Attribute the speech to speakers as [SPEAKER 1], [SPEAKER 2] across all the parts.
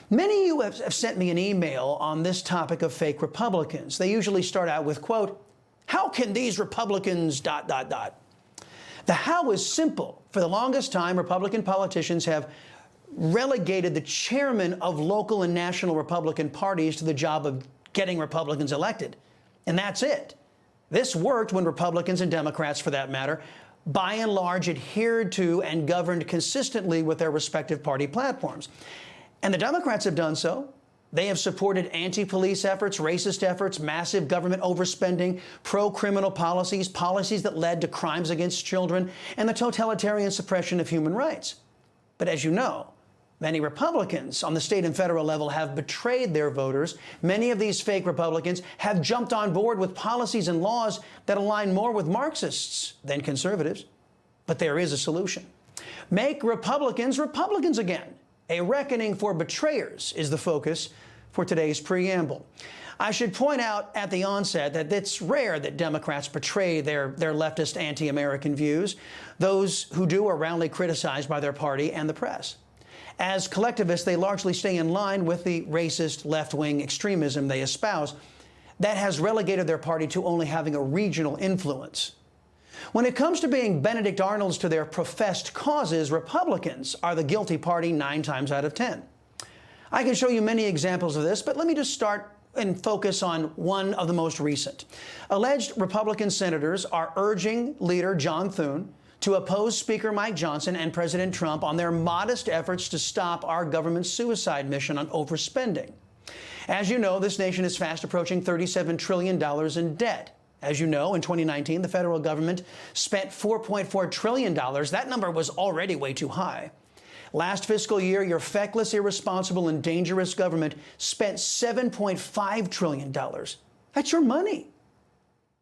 [SPEAKER 1] Many of you have sent me an email on this topic of fake Republicans. They usually start out with, quote, "How can these Republicans ... The how is simple. For the longest time, Republican politicians have relegated the chairman of local and national Republican parties to the job of getting Republicans elected. And that's it. This worked when Republicans and Democrats, for that matter, by and large adhered to and governed consistently with their respective party platforms. And the Democrats have done so. They have supported anti-police efforts, racist efforts, massive government overspending, pro-criminal policies, policies that led to crimes against children, and the totalitarian suppression of human rights. But as you know, many Republicans on the state and federal level have betrayed their voters. Many of these fake Republicans have jumped on board with policies and laws that align more with Marxists than conservatives. But there is a solution. Make Republicans Republicans again. A reckoning for betrayers is the focus for today's preamble. I should point out at the onset that it's rare that Democrats betray their leftist anti-American views. Those who do are roundly criticized by their party and the press. As collectivists, they largely stay in line with the racist left-wing extremism they espouse that has relegated their party to only having a regional influence. When it comes to being Benedict Arnolds to their professed causes, Republicans are the guilty party 9 times out of 10. I can show you many examples of this, but let me just start and focus on one of the most recent. Alleged Republican senators are urging leader John Thune to oppose Speaker Mike Johnson and President Trump on their modest efforts to stop our government's suicide mission on overspending. As you know, this nation is fast approaching $37 trillion in debt. As you know, in 2019, the federal government spent $4.4 trillion. That number was already way too high. Last fiscal year, your feckless, irresponsible, and dangerous government spent $7.5 trillion. That's your money.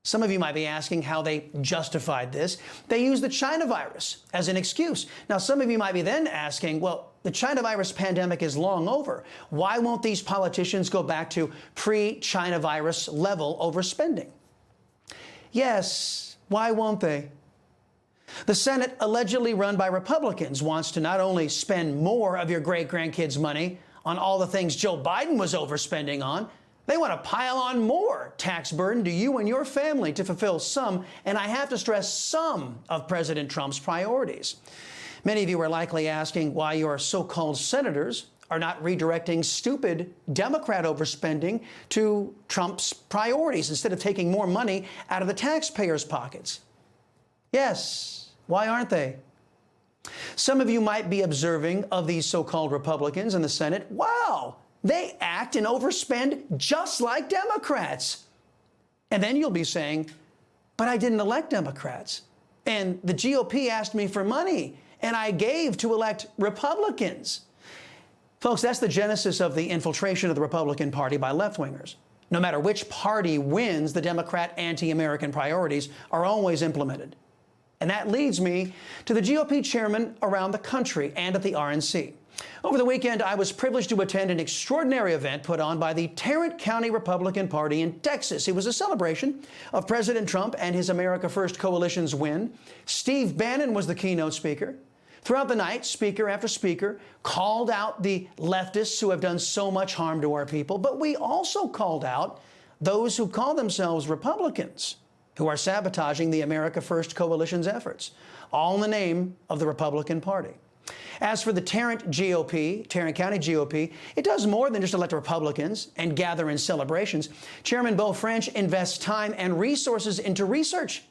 [SPEAKER 1] Some of you might be asking how they justified this. They used the China virus as an excuse. Now, some of you might be then asking, well, the China virus pandemic is long over. Why won't these politicians go back to pre-China virus level overspending? Yes, why won't they? The Senate, allegedly run by Republicans, wants to not only spend more of your great-grandkids' money on all the things Joe Biden was overspending on, they want to pile on more tax burden to you and your family to fulfill some, and I have to stress, some of President Trump's priorities. Many of you are likely asking why your so-called senators are not redirecting stupid Democrat overspending to Trump's priorities instead of taking more money out of the taxpayers' pockets. Yes, why aren't they? Some of you might be observing of these so-called Republicans in the Senate, wow, they act and overspend just like Democrats. And then you'll be saying, but I didn't elect Democrats. And the GOP asked me for money, and I gave to elect Republicans. Folks, that's the genesis of the infiltration of the Republican Party by left-wingers. No matter which party wins, the Democrat anti-American priorities are always implemented. And that leads me to the GOP chairman around the country and at the RNC. Over the weekend, I was privileged to attend an extraordinary event put on by the Tarrant County Republican Party in Texas. It was a celebration of President Trump and his America First coalition's win. Steve Bannon was the keynote speaker. Throughout the night, speaker after speaker called out the leftists who have done so much harm to our people, but we also called out those who call themselves Republicans, who are sabotaging the America First coalition's efforts, all in the name of the Republican Party. As for the Tarrant County GOP, it does more than just elect Republicans and gather in celebrations. Chairman Beau French invests time and resources into research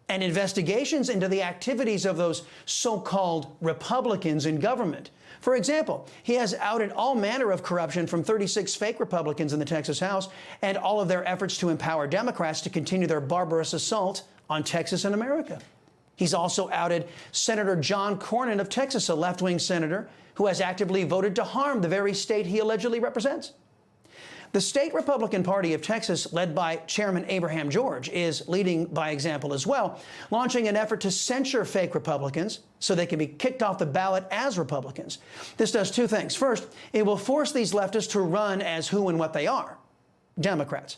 [SPEAKER 1] and investigations into the activities of those so-called Republicans in government. For example, he has outed all manner of corruption from 36 fake Republicans in the Texas House and all of their efforts to empower Democrats to continue their barbarous assault on Texas and America. He's also outed Senator John Cornyn of Texas, a left-wing senator who has actively voted to harm the very state he allegedly represents. The state Republican Party of Texas, led by Chairman Abraham George, is leading by example as well, launching an effort to censure fake Republicans so they can be kicked off the ballot as Republicans. This does two things. First, it will force these leftists to run as who and what they are, Democrats.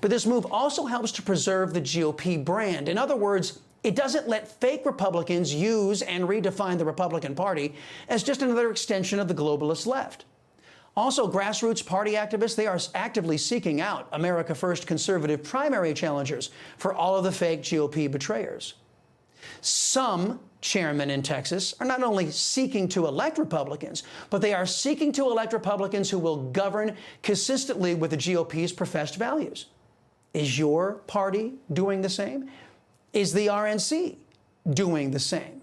[SPEAKER 1] But this move also helps to preserve the GOP brand. In other words, it doesn't let fake Republicans use and redefine the Republican Party as just another extension of the globalist left. Also, grassroots party activists, they are actively seeking out America First conservative primary challengers for all of the fake GOP betrayers. Some chairmen in Texas are not only seeking to elect Republicans, but they are seeking to elect Republicans who will govern consistently with the GOP's professed values. Is your party doing the same? Is the RNC doing the same?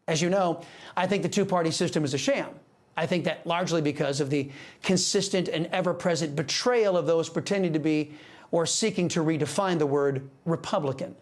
[SPEAKER 1] As you know, I think the two-party system is a sham. I think that largely because of the consistent and ever-present betrayal of those pretending to be or seeking to redefine the word Republican.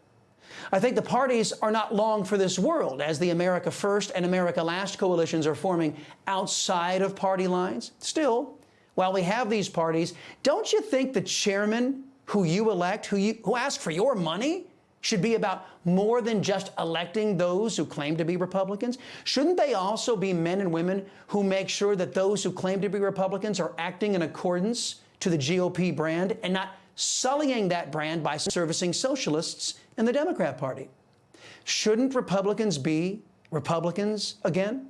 [SPEAKER 1] I think the parties are not long for this world, as the America First and America Last coalitions are forming outside of party lines. Still, while we have these parties, don't you think the chairman who you elect, who ask for your money, should be about more than just electing those who claim to be Republicans? Shouldn't they also be men and women who make sure that those who claim to be Republicans are acting in accordance to the GOP brand and not sullying that brand by servicing socialists in the Democrat Party? Shouldn't Republicans be Republicans again?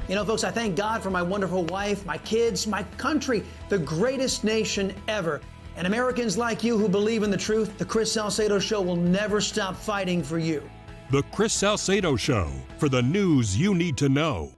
[SPEAKER 1] You know, folks, I thank God for my wonderful wife, my kids, my country, the greatest nation ever. And Americans like you who believe in the truth, the Chris Salcedo Show will never stop fighting for you.
[SPEAKER 2] The Chris Salcedo Show, for the news you need to know.